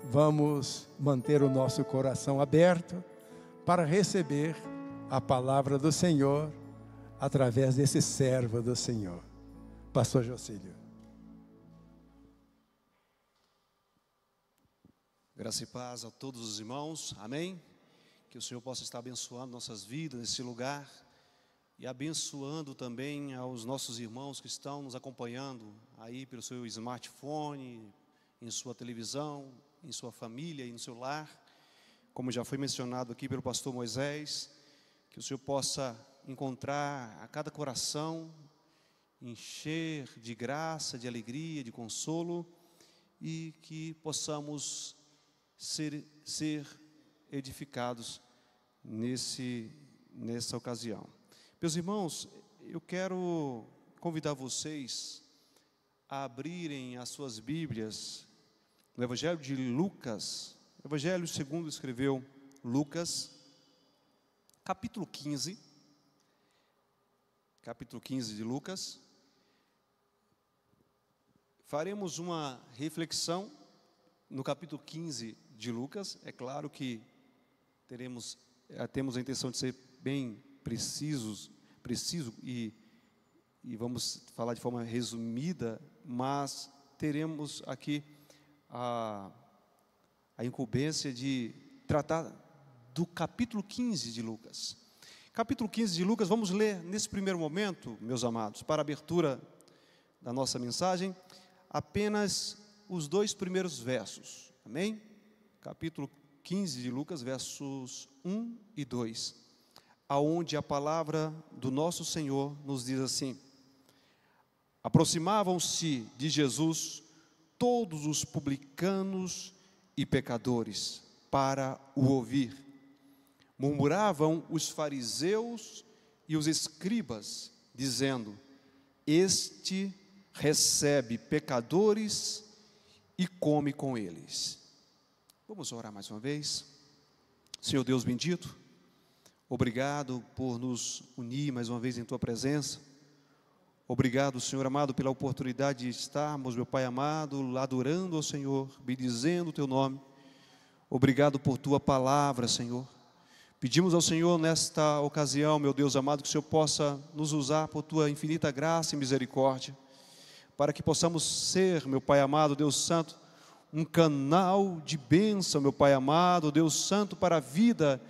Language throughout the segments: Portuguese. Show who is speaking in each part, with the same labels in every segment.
Speaker 1: vamos manter o nosso coração aberto para receber a palavra do Senhor através desse servo do Senhor, Pastor Jocílio.
Speaker 2: Graça e paz a todos os irmãos, amém? Que o Senhor possa estar abençoando nossas vidas nesse lugar e abençoando também aos nossos irmãos que estão nos acompanhando aí pelo seu smartphone, em sua televisão, em sua família e no seu lar. Como já foi mencionado aqui pelo pastor Moisés, que o Senhor possa encontrar a cada coração, encher de graça, de alegria, de consolo, e que possamos ser edificados nessa ocasião. Meus irmãos, eu quero convidar vocês a abrirem as suas Bíblias no Evangelho de Lucas, Evangelho segundo escreveu Lucas, capítulo 15 de Lucas. Faremos uma reflexão no capítulo 15 de Lucas. É claro que temos a intenção de ser bem preciso e vamos falar de forma resumida, mas teremos aqui a incumbência de tratar do capítulo 15 de Lucas. Capítulo 15 de Lucas, vamos ler nesse primeiro momento, meus amados, para a abertura da nossa mensagem, apenas os 2 primeiros versos, amém? Capítulo 15 de Lucas, versos 1 e 2, aonde a palavra do nosso Senhor nos diz assim: aproximavam-se de Jesus todos os publicanos e pecadores para o ouvir. Murmuravam os fariseus e os escribas, dizendo: este recebe pecadores e come com eles. Vamos orar mais uma vez. Senhor Deus bendito, obrigado por nos unir mais uma vez em Tua presença. Obrigado, Senhor amado, pela oportunidade de estarmos, meu Pai amado, adorando ao Senhor, bendizendo o Teu nome. Obrigado por Tua palavra, Senhor. Pedimos ao Senhor nesta ocasião, meu Deus amado, que o Senhor possa nos usar por Tua infinita graça e misericórdia, para que possamos ser, meu Pai amado, Deus Santo, um canal de bênção, meu Pai amado, Deus Santo, para a vida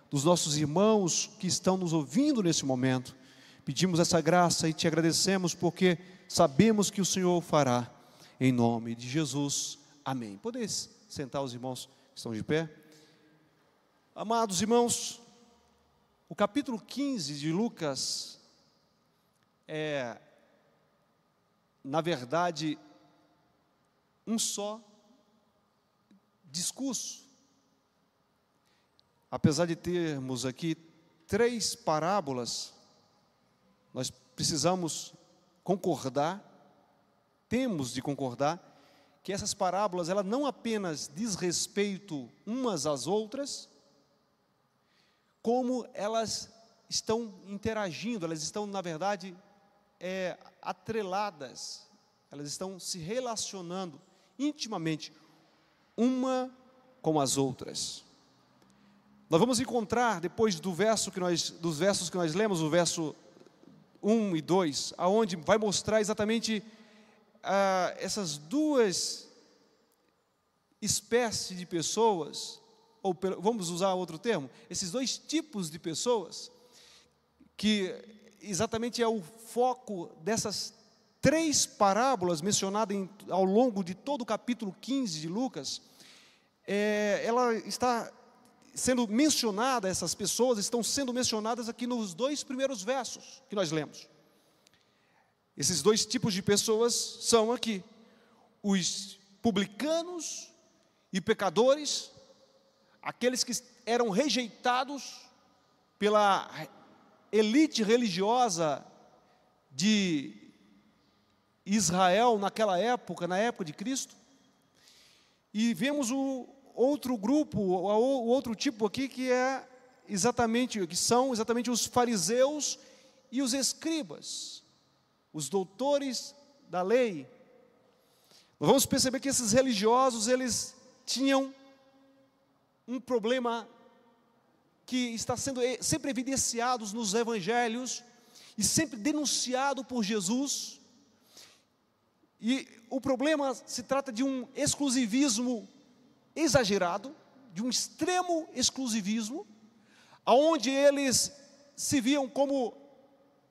Speaker 2: dos nossos irmãos que estão nos ouvindo nesse momento. Pedimos essa graça e Te agradecemos porque sabemos que o Senhor o fará, em nome de Jesus, amém. Podeis sentar os irmãos que estão de pé? Amados irmãos, o capítulo 15 de Lucas é, na verdade, um só discurso. Apesar de termos aqui 3 parábolas, nós precisamos concordar, temos de concordar, que essas parábolas, elas não apenas diz respeito umas às outras, como elas estão interagindo, elas estão, na verdade, atreladas, elas estão se relacionando intimamente uma com as outras. Nós vamos encontrar, depois dos versos que nós lemos, o verso 1 e 2, aonde vai mostrar exatamente essas 2 espécies de pessoas, ou vamos usar outro termo, esses 2 tipos de pessoas, que exatamente é o foco dessas 3 parábolas mencionadas ao longo de todo o capítulo 15 de Lucas. Ela está sendo mencionada, essas pessoas estão sendo mencionadas aqui nos 2 primeiros versos que nós lemos. Esses 2 tipos de pessoas são aqui: os publicanos e pecadores, aqueles que eram rejeitados pela elite religiosa de Israel naquela época, na época de Cristo. E vemos o outro grupo, o outro tipo aqui, que são exatamente os fariseus e os escribas, os doutores da lei. Nós vamos perceber que esses religiosos, eles tinham um problema que está sendo sempre evidenciado nos evangelhos e sempre denunciado por Jesus. E o problema se trata de um exclusivismo exagerado, de um extremo exclusivismo, onde eles se viam como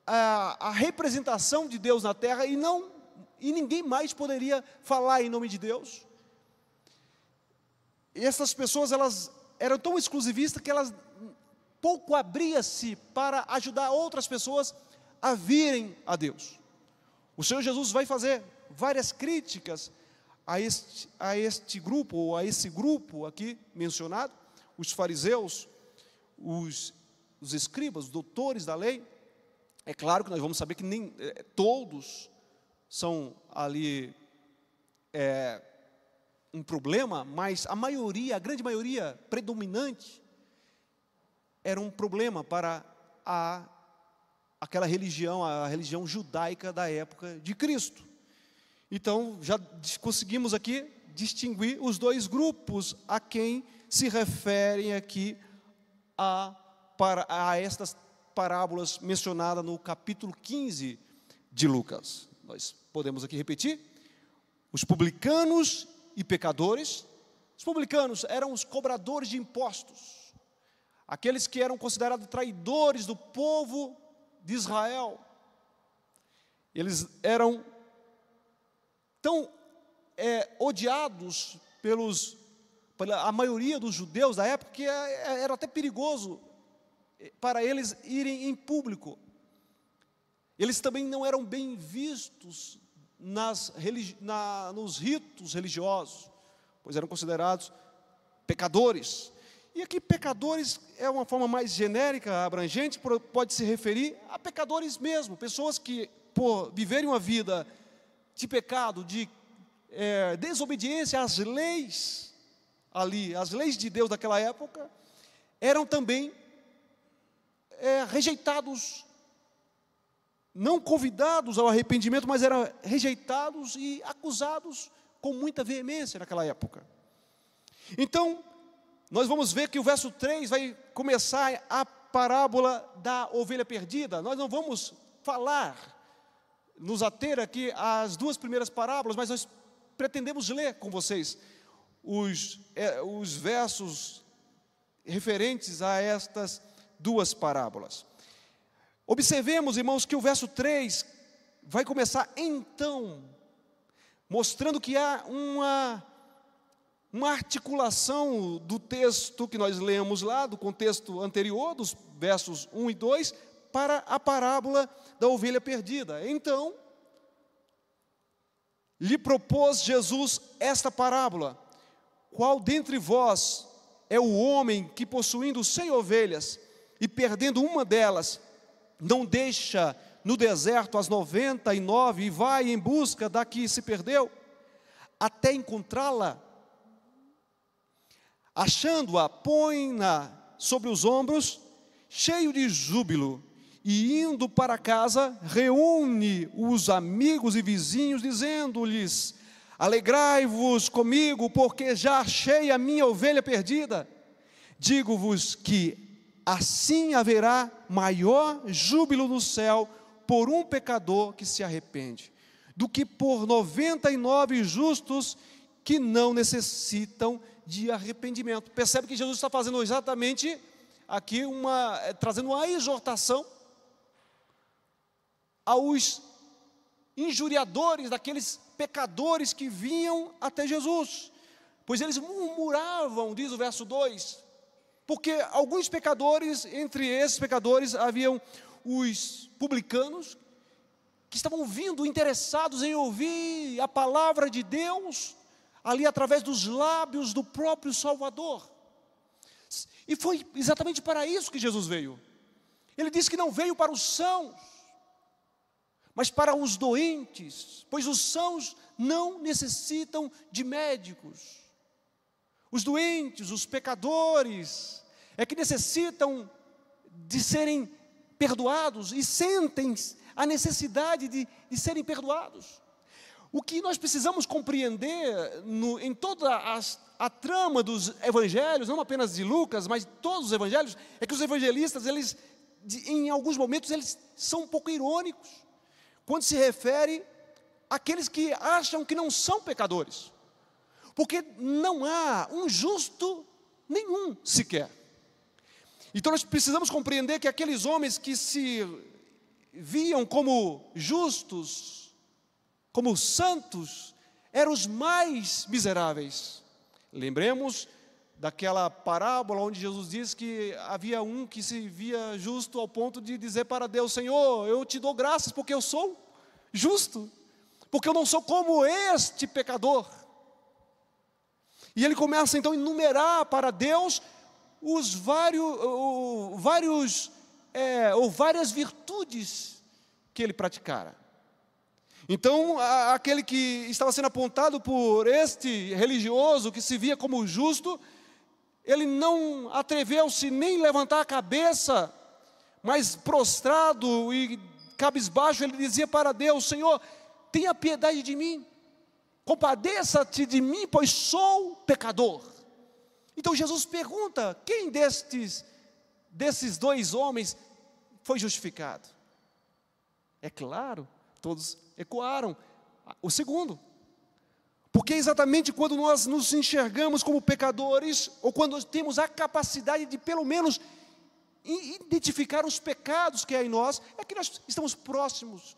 Speaker 2: a representação de Deus na terra e ninguém mais poderia falar em nome de Deus. E essas pessoas, elas eram tão exclusivistas que elas pouco abria-se para ajudar outras pessoas a virem a Deus. O Senhor Jesus vai fazer várias críticas a este grupo, ou a esse grupo aqui mencionado, os fariseus, os escribas, os doutores da lei. É claro que nós vamos saber que nem todos são ali um problema, mas a maioria, a grande maioria predominante, era um problema para aquela religião, a religião judaica da época de Cristo. Então, já conseguimos aqui distinguir os dois grupos a quem se referem aqui a estas parábolas mencionadas no capítulo 15 de Lucas. Nós podemos aqui repetir: os publicanos e pecadores. Os publicanos eram os cobradores de impostos, aqueles que eram considerados traidores do povo de Israel. Eles eram tão odiados pela maioria dos judeus da época, que era até perigoso para eles irem em público. Eles também não eram bem vistos nos ritos religiosos, pois eram considerados pecadores. E aqui pecadores é uma forma mais genérica, abrangente, pode se referir a pecadores mesmo, pessoas que, por viverem uma vida de pecado, de desobediência às leis ali, as leis de Deus daquela época, eram também rejeitados, não convidados ao arrependimento, mas eram rejeitados e acusados com muita veemência naquela época. Então, nós vamos ver que o verso 3 vai começar a parábola da ovelha perdida. Nós não vamos nos ater aqui às duas primeiras parábolas, mas nós pretendemos ler com vocês os versos referentes a estas duas parábolas. Observemos, irmãos, que o verso 3 vai começar então, mostrando que há uma articulação do texto que nós lemos lá, do contexto anterior, dos versos 1 e 2, para a parábola da ovelha perdida. Então, lhe propôs Jesus esta parábola: qual dentre vós é o homem que, possuindo 100 ovelhas e perdendo uma delas, não deixa no deserto as 99 e vai em busca da que se perdeu, até encontrá-la? Achando-a, põe-na sobre os ombros, cheio de júbilo, e indo para casa, reúne os amigos e vizinhos, dizendo-lhes: alegrai-vos comigo, porque já achei a minha ovelha perdida. Digo-vos que assim haverá maior júbilo no céu por um pecador que se arrepende, do que por 99 justos que não necessitam de arrependimento. Percebe que Jesus está fazendo exatamente aqui trazendo uma exortação aos injuriadores, daqueles pecadores que vinham até Jesus, pois eles murmuravam, diz o verso 2, porque alguns pecadores, entre esses pecadores haviam os publicanos, que estavam vindo interessados em ouvir a palavra de Deus, ali através dos lábios do próprio Salvador. E foi exatamente para isso que Jesus veio. Ele disse que não veio para os sãos, mas para os doentes, pois os sãos não necessitam de médicos. Os doentes, os pecadores, é que necessitam de serem perdoados e sentem a necessidade de serem perdoados. O que nós precisamos compreender em todas a trama dos evangelhos, não apenas de Lucas, mas de todos os evangelhos, é que os evangelistas, em alguns momentos, eles são um pouco irônicos, quando se refere àqueles que acham que não são pecadores, porque não há um justo nenhum sequer. Então nós precisamos compreender que aqueles homens que se viam como justos, como santos, eram os mais miseráveis. Lembremos daquela parábola onde Jesus diz que havia um que se via justo ao ponto de dizer para Deus: Senhor, eu te dou graças porque eu sou justo, porque eu não sou como este pecador. E ele começa então a enumerar para Deus os várias virtudes que ele praticara. Então, aquele que estava sendo apontado por este religioso, que se via como justo, ele não atreveu-se nem levantar a cabeça, mas prostrado e cabisbaixo, ele dizia para Deus: Senhor, tenha piedade de mim, compadeça-te de mim, pois sou pecador. Então Jesus pergunta: quem desses dois homens foi justificado? É claro, todos ecoaram o segundo. Porque exatamente quando nós nos enxergamos como pecadores, ou quando temos a capacidade de pelo menos identificar os pecados que há em nós, é que nós estamos próximos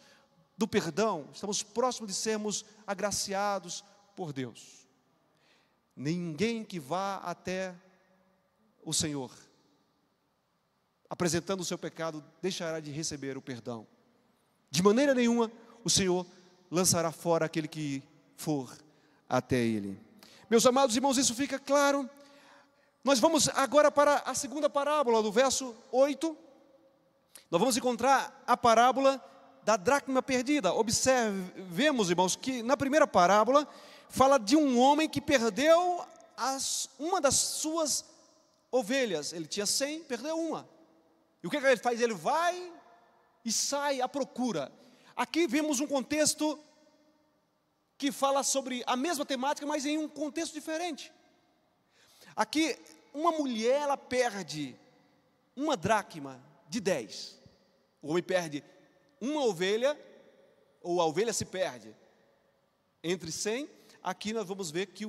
Speaker 2: do perdão, estamos próximos de sermos agraciados por Deus. Ninguém que vá até o Senhor apresentando o seu pecado deixará de receber o perdão. De maneira nenhuma o Senhor lançará fora aquele que for até Ele. Meus amados irmãos, isso fica claro. Nós vamos agora para a segunda parábola, do verso 8. Nós vamos encontrar a parábola da dracma perdida. Observemos, irmãos, que na primeira parábola fala de um homem que perdeu uma das suas ovelhas. Ele tinha 100, perdeu uma. E o que ele faz? Ele vai e sai à procura. Aqui vemos um contexto que fala sobre a mesma temática, mas em um contexto diferente. Aqui, uma mulher, ela perde uma dracma de 10. O homem perde uma ovelha, ou a ovelha se perde entre 100. Aqui nós vamos ver que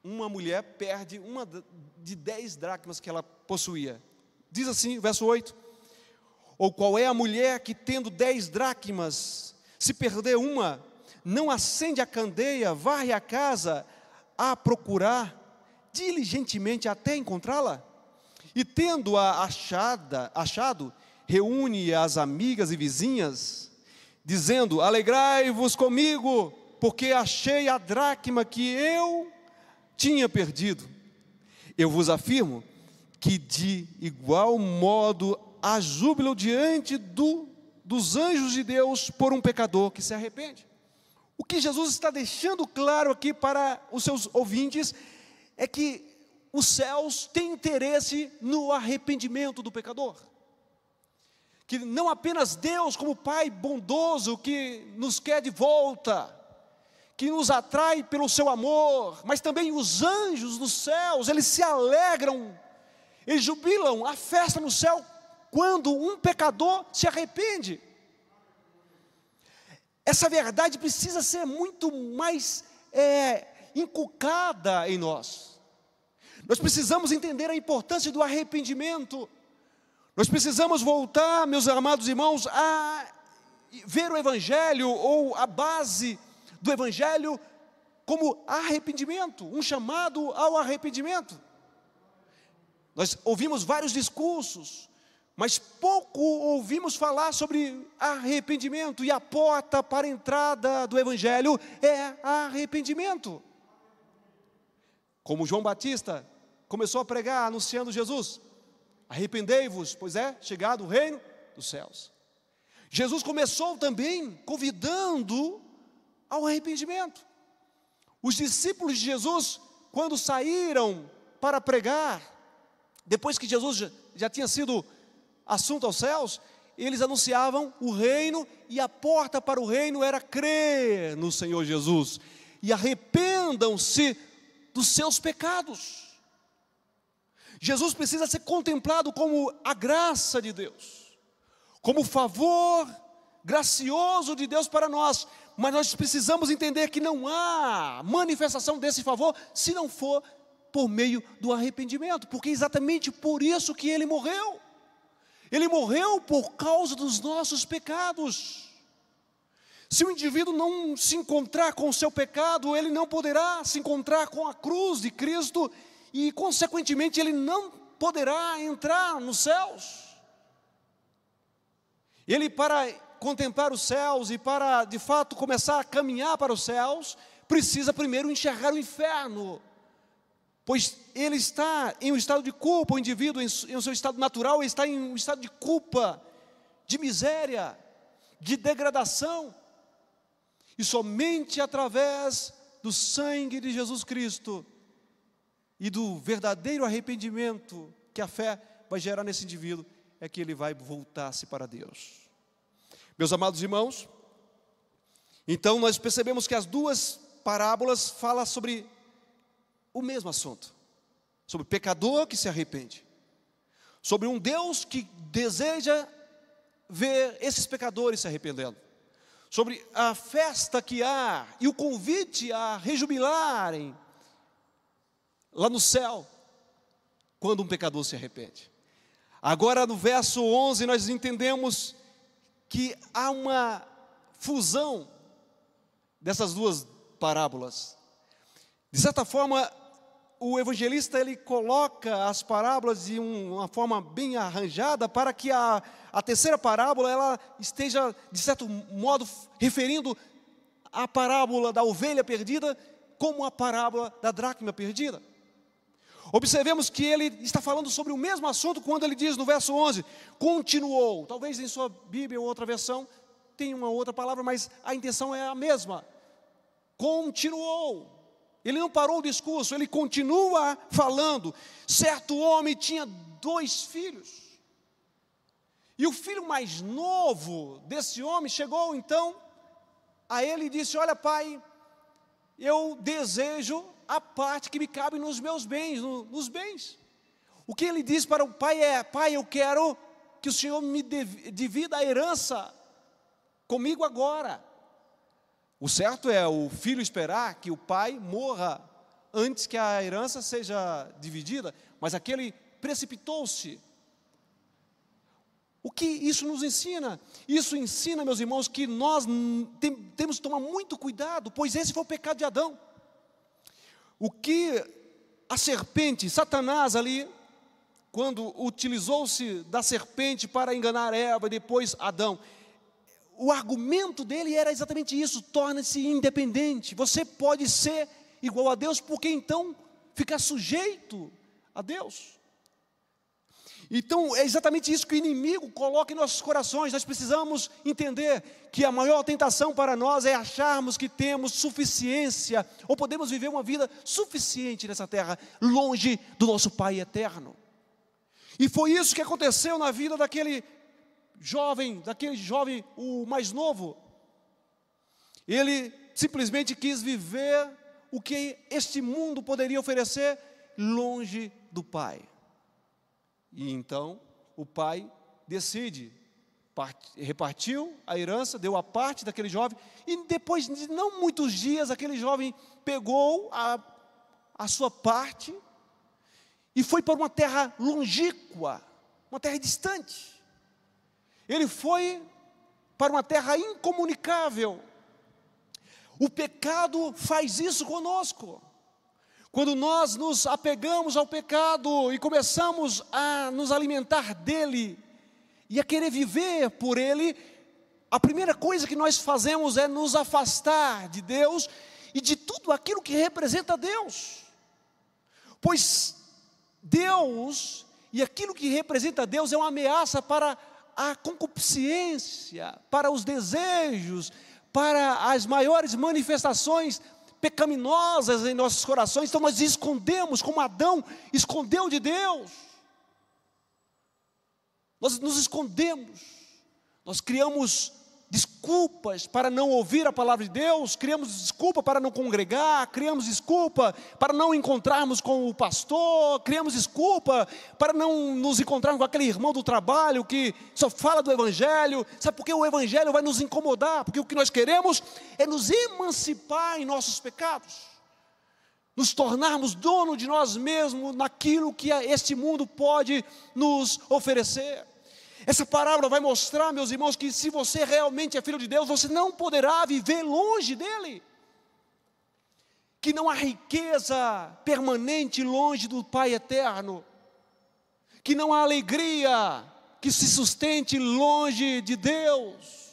Speaker 2: uma mulher perde uma de 10 dracmas que ela possuía. Diz assim, verso 8: ou qual é a mulher que, tendo 10 dracmas, se perder uma, não acende a candeia, varre a casa a procurar diligentemente até encontrá-la? E tendo-a achado, reúne as amigas e vizinhas, dizendo: alegrai-vos comigo, porque achei a dracma que eu tinha perdido. Eu vos afirmo que de igual modo há júbilo diante dos anjos de Deus por um pecador que se arrepende. O que Jesus está deixando claro aqui para os seus ouvintes é que os céus têm interesse no arrependimento do pecador. Que não apenas Deus, como Pai bondoso, que nos quer de volta, que nos atrai pelo seu amor, mas também os anjos dos céus, eles se alegram, eles jubilam, a festa no céu, quando um pecador se arrepende. Essa verdade precisa ser muito mais inculcada em nós. Nós precisamos entender a importância do arrependimento. Nós precisamos voltar, meus amados irmãos, a ver o Evangelho, ou a base do Evangelho, como arrependimento, um chamado ao arrependimento. Nós ouvimos vários discursos, mas pouco ouvimos falar sobre arrependimento, e a porta para a entrada do Evangelho é arrependimento. Como João Batista começou a pregar anunciando Jesus: arrependei-vos, pois é chegado o reino dos céus. Jesus começou também convidando ao arrependimento. Os discípulos de Jesus, quando saíram para pregar, depois que Jesus já tinha sido assunto aos céus, eles anunciavam o reino, e a porta para o reino era crer no Senhor Jesus. E arrependam-se, dos seus pecados. Jesus precisa ser contemplado como a graça de Deus, como o favor gracioso de Deus para nós. Mas nós precisamos entender que não há manifestação desse favor se não for por meio do arrependimento, porque é exatamente por isso que Ele morreu. Ele morreu por causa dos nossos pecados. Se o indivíduo não se encontrar com o seu pecado, ele não poderá se encontrar com a cruz de Cristo e, consequentemente, ele não poderá entrar nos céus. Ele, para contemplar os céus e para, de fato, começar a caminhar para os céus, precisa primeiro enxergar o inferno, pois ele está em um estado de culpa. O indivíduo, em seu estado natural, ele está em um estado de culpa, de miséria, de degradação. E somente através do sangue de Jesus Cristo e do verdadeiro arrependimento que a fé vai gerar nesse indivíduo, é que ele vai voltar-se para Deus. Meus amados irmãos, então nós percebemos que as duas parábolas falam sobre o mesmo assunto, sobre o pecador que se arrepende, sobre um Deus que deseja ver esses pecadores se arrependendo, sobre a festa que há e o convite a rejubilarem lá no céu, quando um pecador se arrepende. Agora no verso 11 nós entendemos que há uma fusão dessas duas parábolas. De certa forma, o evangelista ele coloca as parábolas de uma forma bem arranjada para que a terceira parábola ela esteja, de certo modo, referindo a parábola da ovelha perdida como a parábola da dracma perdida. Observemos que ele está falando sobre o mesmo assunto quando ele diz no verso 11, continuou. Talvez em sua Bíblia ou outra versão tenha uma outra palavra, mas a intenção é a mesma. Continuou. Ele não parou o discurso, ele continua falando. Certo homem tinha 2 filhos. E o filho mais novo desse homem chegou então a ele e disse: olha, pai, eu desejo a parte que me cabe nos meus bens, nos bens. O que ele diz para o pai é: pai, eu quero que o Senhor me divida a herança comigo agora. O certo é o filho esperar que o pai morra antes que a herança seja dividida, mas aquele precipitou-se. O que isso nos ensina? Isso ensina, meus irmãos, que nós temos que tomar muito cuidado, pois esse foi o pecado de Adão. O que a serpente, Satanás ali, quando utilizou-se da serpente para enganar Eva e depois Adão, o argumento dele era exatamente isso: torna-se independente. Você pode ser igual a Deus, porque então fica sujeito a Deus. Então é exatamente isso que o inimigo coloca em nossos corações. Nós precisamos entender que a maior tentação para nós é acharmos que temos suficiência, ou podemos viver uma vida suficiente nessa terra, longe do nosso Pai eterno. E foi isso que aconteceu na vida daquele jovem, o mais novo. Ele simplesmente quis viver o que este mundo poderia oferecer, longe do Pai. E então o pai decide, repartiu a herança, deu a parte daquele jovem, e depois de não muitos dias, aquele jovem pegou a sua parte e foi para uma terra longínqua, uma terra distante. Ele foi para uma terra incomunicável. O pecado faz isso conosco. Quando nós nos apegamos ao pecado e começamos a nos alimentar dele e a querer viver por ele, a primeira coisa que nós fazemos é nos afastar de Deus e de tudo aquilo que representa Deus. Pois Deus e aquilo que representa Deus é uma ameaça para a concupiscência, para os desejos, para as maiores manifestações pecaminosas em nossos corações. Então nós escondemos, como Adão escondeu de Deus. Nós nos escondemos, nós criamos desculpas para não ouvir a palavra de Deus, criamos desculpa para não congregar, criamos desculpa para não encontrarmos com o pastor, criamos desculpa para não nos encontrarmos com aquele irmão do trabalho que só fala do Evangelho. Sabe por que o Evangelho vai nos incomodar? Porque o que nós queremos é nos emancipar em nossos pecados, nos tornarmos dono de nós mesmos naquilo que este mundo pode nos oferecer. Essa parábola vai mostrar, meus irmãos, que se você realmente é filho de Deus, você não poderá viver longe dele. Que não há riqueza permanente longe do Pai eterno. Que não há alegria que se sustente longe de Deus.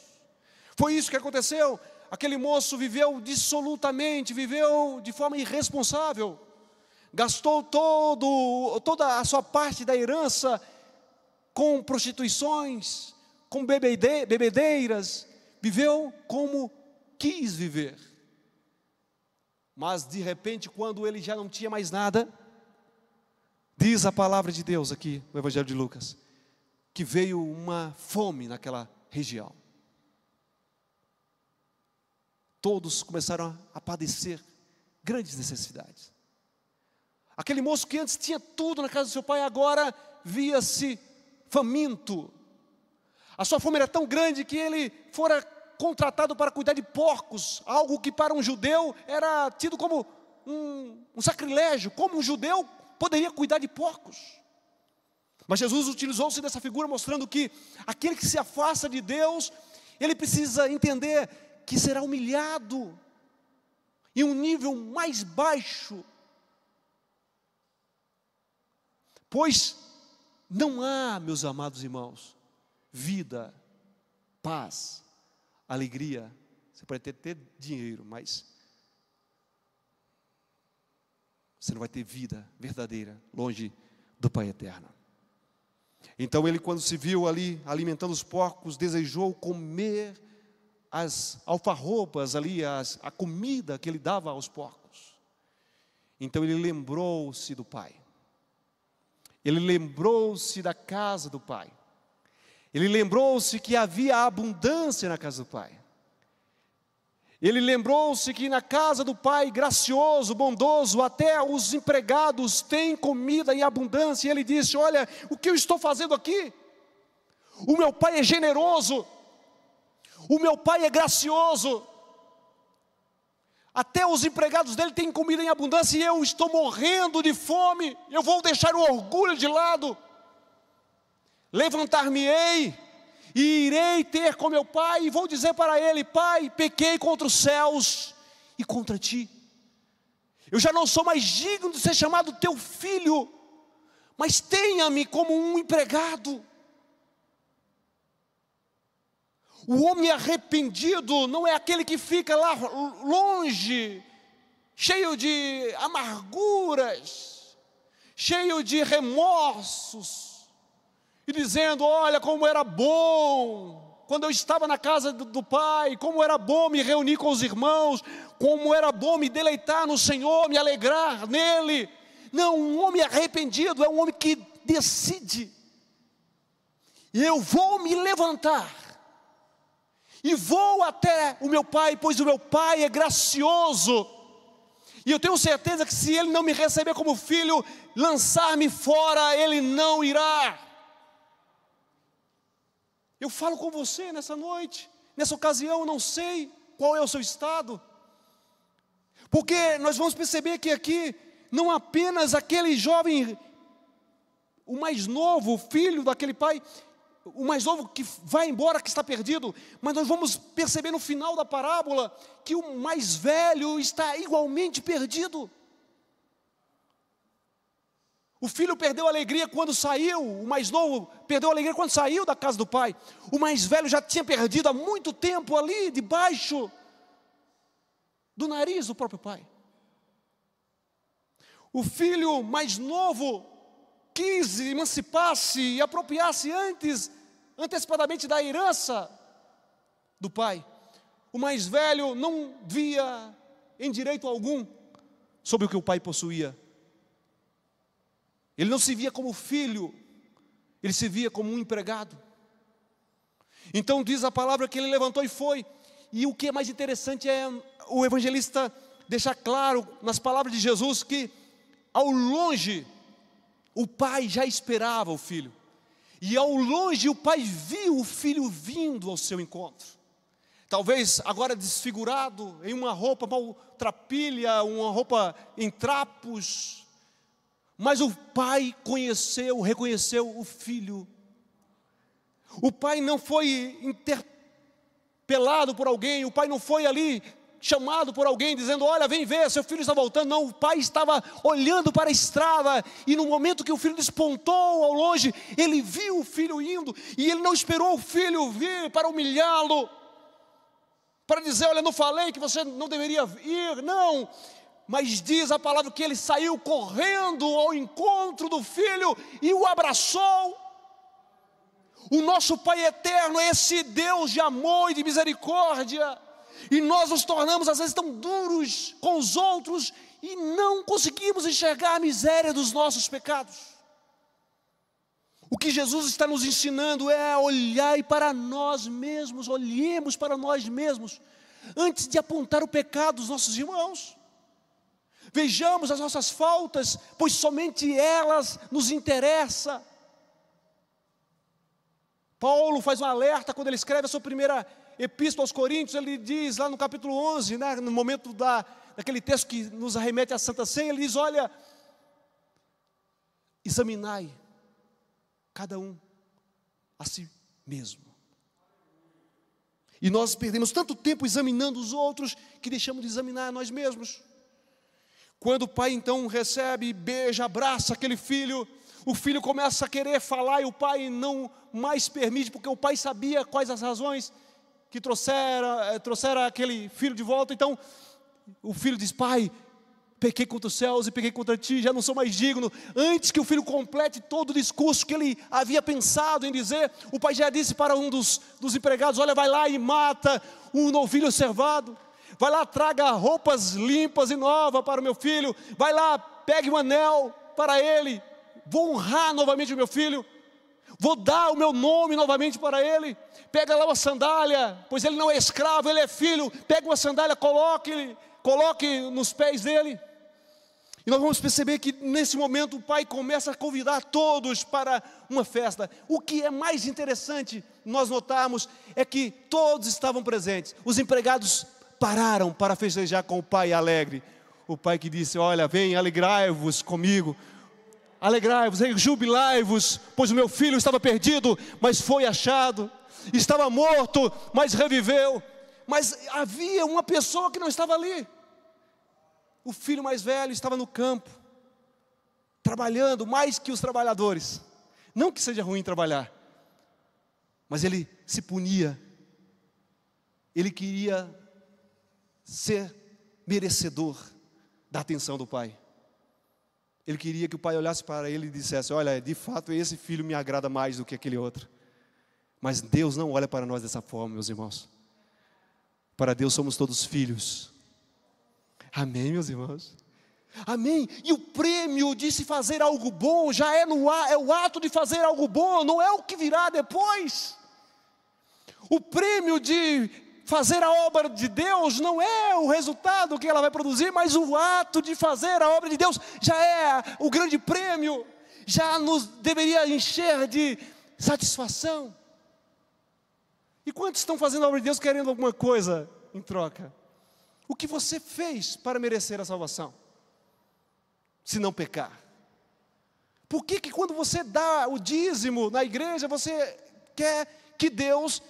Speaker 2: Foi isso que aconteceu. Aquele moço viveu dissolutamente, viveu de forma irresponsável. Gastou toda a sua parte da herança com prostituições, com bebedeiras, viveu como quis viver. Mas de repente, quando ele já não tinha mais nada, diz a palavra de Deus aqui no Evangelho de Lucas, que veio uma fome naquela região. Todos começaram a padecer grandes necessidades. Aquele moço que antes tinha tudo na casa do seu pai, agora via-se faminto. A sua fome era tão grande que ele fora contratado para cuidar de porcos, algo que para um judeu era tido como um sacrilégio. Como um judeu poderia cuidar de porcos? Mas Jesus utilizou-se dessa figura mostrando que aquele que se afasta de Deus, ele precisa entender que será humilhado em um nível mais baixo, pois não há, meus amados irmãos, vida, paz, alegria. Você pode ter dinheiro, mas você não vai ter vida verdadeira longe do Pai eterno. Então ele, quando se viu ali alimentando os porcos, desejou comer as alfarrobas ali, a comida que ele dava aos porcos. Então ele lembrou-se do Pai. Ele lembrou-se da casa do Pai. Ele lembrou-se que havia abundância na casa do Pai. Ele lembrou-se que na casa do Pai, gracioso, bondoso, até os empregados têm comida em abundância. E ele disse: olha, o que eu estou fazendo aqui? O meu Pai é generoso. O meu Pai é gracioso. Até os empregados dele têm comida em abundância e eu estou morrendo de fome. Eu vou deixar o orgulho de lado. Levantar-me-ei e irei ter com meu pai e vou dizer para ele: Pai, pequei contra os céus e contra ti. Eu já não sou mais digno de ser chamado teu filho, mas tenha-me como um empregado. O homem arrependido não é aquele que fica lá longe, cheio de amarguras, cheio de remorsos, e dizendo: olha como era bom quando eu estava na casa do Pai, como era bom me reunir com os irmãos, como era bom me deleitar no Senhor, me alegrar nele. Não, um homem arrependido é um homem que decide: eu vou me levantar e vou até o meu pai, pois o meu pai é gracioso, e eu tenho certeza que se ele não me receber como filho, lançar-me fora, ele não irá. Eu falo com você nessa noite, nessa ocasião, eu não sei qual é o seu estado, porque nós vamos perceber que aqui, não apenas aquele jovem, o mais novo, filho daquele pai, o mais novo que vai embora, que está perdido, mas nós vamos perceber no final da parábola que o mais velho está igualmente perdido. O filho perdeu a alegria quando saiu, o mais novo perdeu a alegria quando saiu da casa do pai. O mais velho já tinha perdido há muito tempo ali, debaixo do nariz do próprio pai. O filho mais novo quis emancipar-se e apropriar-se antecipadamente da herança do pai. O mais velho não via em direito algum sobre o que o pai possuía. Ele não se via como filho, ele se via como um empregado. Então diz a palavra que ele levantou e foi. E o que é mais interessante é o evangelista deixar claro nas palavras de Jesus que ao longe o pai já esperava o filho. E ao longe o pai viu o filho vindo ao seu encontro. Talvez agora desfigurado, em uma roupa maltrapilha, uma roupa em trapos. Mas o pai reconheceu o filho. O pai não foi interpelado por alguém, o pai não foi ali chamado por alguém dizendo: olha, vem ver, seu filho está voltando. Não, o pai estava olhando para a estrada, e no momento que o filho despontou ao longe, ele viu o filho indo, e ele não esperou o filho vir para humilhá-lo, para dizer: olha, não falei que você não deveria ir, não. Mas diz a palavra que ele saiu correndo ao encontro do filho e o abraçou. O nosso Pai eterno é esse Deus de amor e de misericórdia. E nós nos tornamos às vezes tão duros com os outros e não conseguimos enxergar a miséria dos nossos pecados. O que Jesus está nos ensinando é olhar para nós mesmos, olhemos para nós mesmos, antes de apontar o pecado dos nossos irmãos. Vejamos as nossas faltas, pois somente elas nos interessam. Paulo faz um alerta quando ele escreve a sua primeira epístola aos Coríntios. Ele diz lá no capítulo 11, no momento daquele texto que nos arremete à Santa Ceia, ele diz: olha, examinai cada um a si mesmo. E nós perdemos tanto tempo examinando os outros que deixamos de examinar a nós mesmos. Quando o pai então recebe, beija, abraça aquele filho, o filho começa a querer falar e o pai não mais permite, porque o pai sabia quais as razões que trouxeram aquele filho de volta. Então o filho diz: pai, pequei contra os céus e pequei contra ti, já não sou mais digno. Antes que o filho complete todo o discurso que ele havia pensado em dizer, o pai já disse para um dos empregados: olha, vai lá e mata um novilho cevado. Vai lá, traga roupas limpas e novas para o meu filho. Vai lá, pegue um anel para ele. Vou honrar novamente o meu filho. Vou dar o meu nome novamente para ele. Pega lá uma sandália, pois ele não é escravo, ele é filho. Pega uma sandália, coloque nos pés dele. E nós vamos perceber que nesse momento o pai começa a convidar todos para uma festa. O que é mais interessante nós notarmos é que todos estavam presentes. Os empregados pararam para festejar com o pai alegre. O pai que disse: olha, vem, alegrai-vos comigo. Alegrai-vos, jubilai-vos, pois o meu filho estava perdido, mas foi achado. Estava morto, mas reviveu. Mas havia uma pessoa que não estava ali. O filho mais velho estava no campo, trabalhando mais que os trabalhadores. Não que seja ruim trabalhar, mas ele se punia. Ele queria ser merecedor da atenção do pai. Ele queria que o pai olhasse para ele e dissesse: olha, de fato esse filho me agrada mais do que aquele outro. Mas Deus não olha para nós dessa forma, meus irmãos. Para Deus somos todos filhos. Amém, meus irmãos? Amém. E o prêmio de se fazer algo bom já é o ato de fazer algo bom, não é o que virá depois. O prêmio de fazer a obra de Deus não é o resultado que ela vai produzir, mas o ato de fazer a obra de Deus já é o grande prêmio, já nos deveria encher de satisfação. E quantos estão fazendo a obra de Deus querendo alguma coisa em troca? O que você fez para merecer a salvação, se não pecar? Por que quando você dá o dízimo na igreja, você quer que Deus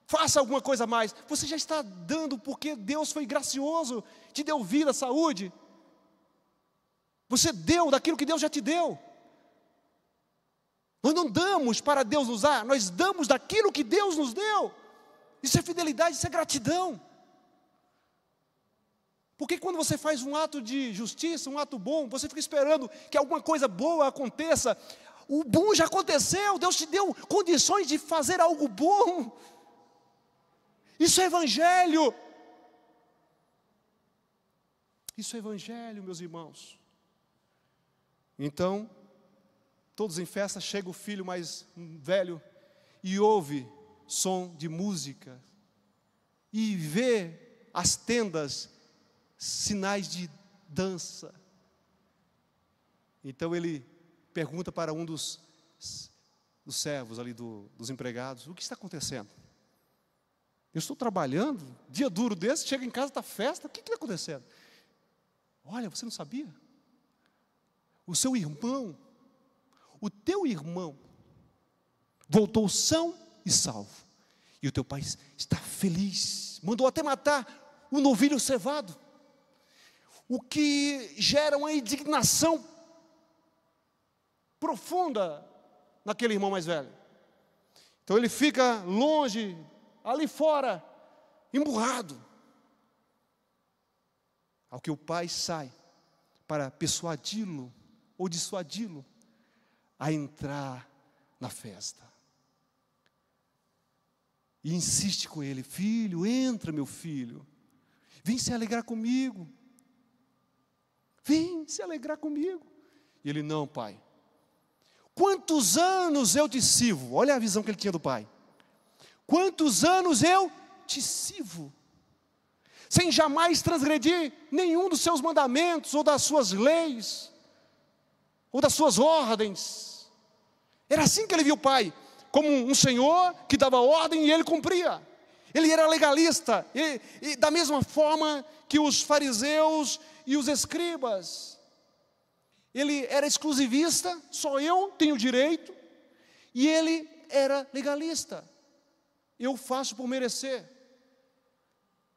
Speaker 2: faça alguma coisa a mais? Você já está dando porque Deus foi gracioso, te deu vida, saúde. Você deu daquilo que Deus já te deu. Nós não damos para Deus nos dar, nós damos daquilo que Deus nos deu. Isso é fidelidade, isso é gratidão. Porque quando você faz um ato de justiça, um ato bom, você fica esperando que alguma coisa boa aconteça. O bom já aconteceu, Deus te deu condições de fazer algo bom. Isso é evangelho. Isso é evangelho, meus irmãos. Então, todos em festa, chega o filho mais velho e ouve som de música e vê as tendas, sinais de dança. Então ele pergunta para um dos servos ali, dos empregados: o que está acontecendo? Eu estou trabalhando, dia duro desse, chega em casa, está festa, o que está acontecendo? Olha, você não sabia? O seu irmão, o teu irmão, voltou são e salvo. E o teu pai está feliz, mandou até matar um novilho cevado. O que gera uma indignação profunda naquele irmão mais velho. Então ele fica longe, ali fora, emburrado. Ao que o pai sai para persuadi-lo ou dissuadi-lo a entrar na festa. E insiste com ele: filho, entra, meu filho, vem se alegrar comigo. Vem se alegrar comigo. E ele: não, pai. Quantos anos eu te sirvo? Olha a visão que ele tinha do pai. Quantos anos eu te sirvo, sem jamais transgredir nenhum dos seus mandamentos, ou das suas leis, ou das suas ordens. Era assim que ele viu o pai, como um senhor que dava ordem e ele cumpria. Ele era legalista, e da mesma forma que os fariseus e os escribas. Ele era exclusivista, só eu tenho direito, e ele era legalista. Eu faço por merecer.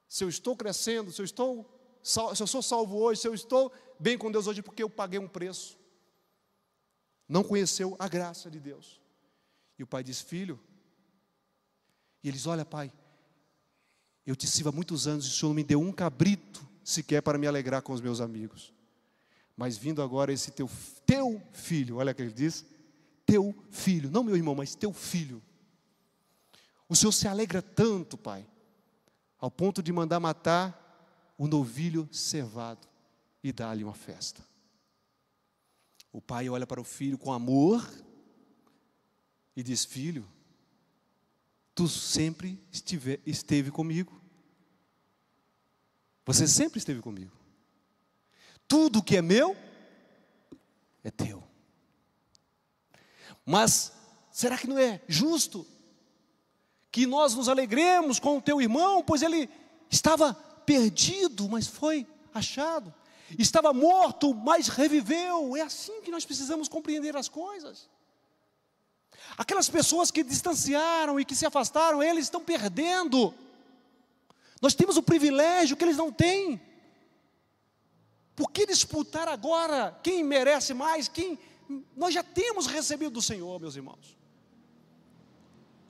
Speaker 2: Se eu estou crescendo, se eu sou salvo hoje, se eu estou bem com Deus hoje, porque eu paguei um preço. Não conheceu a graça de Deus. E o pai diz: filho, e eles: olha, pai, eu te sirvo há muitos anos e o Senhor não me deu um cabrito sequer para me alegrar com os meus amigos. Mas vindo agora esse teu filho, olha o que ele diz: teu filho, não meu irmão, mas teu filho. O Senhor se alegra tanto, pai, ao ponto de mandar matar o novilho cevado e dar-lhe uma festa. O pai olha para o filho com amor e diz: filho, tu sempre esteve comigo. Você sempre esteve comigo. Tudo que é meu é teu. Mas será que não é justo que nós nos alegremos com o teu irmão, pois ele estava perdido, mas foi achado, estava morto, mas reviveu? É assim que nós precisamos compreender as coisas. Aquelas pessoas que distanciaram e que se afastaram, eles estão perdendo. Nós temos o privilégio que eles não têm. Por que disputar agora quem merece mais? Nós já temos recebido do Senhor, meus irmãos.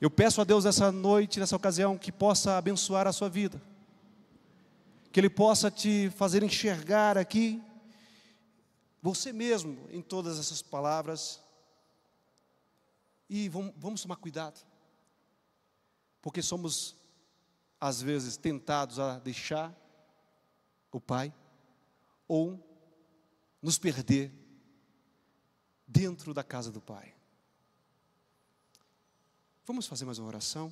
Speaker 2: Eu peço a Deus essa noite, nessa ocasião, que possa abençoar a sua vida, que Ele possa te fazer enxergar aqui você mesmo em todas essas palavras. E vamos tomar cuidado, porque somos às vezes tentados a deixar o Pai, ou nos perder dentro da casa do Pai. Vamos fazer mais uma oração.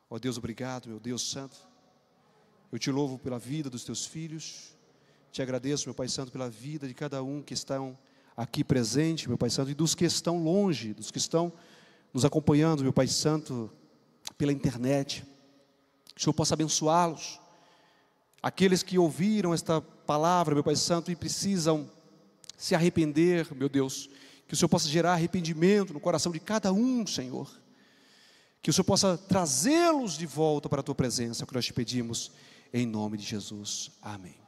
Speaker 2: Ó Deus, obrigado, meu Deus Santo. Eu te louvo pela vida dos teus filhos. Te agradeço, meu Pai Santo, pela vida de cada um que estão aqui presente, meu Pai Santo, e dos que estão longe, dos que estão nos acompanhando, meu Pai Santo, pela internet. Que o Senhor possa abençoá-los. Aqueles que ouviram esta palavra, meu Pai Santo, e precisam se arrepender, meu Deus, que o Senhor possa gerar arrependimento no coração de cada um, Senhor. Que o Senhor possa trazê-los de volta para a Tua presença, é o que nós te pedimos, em nome de Jesus. Amém.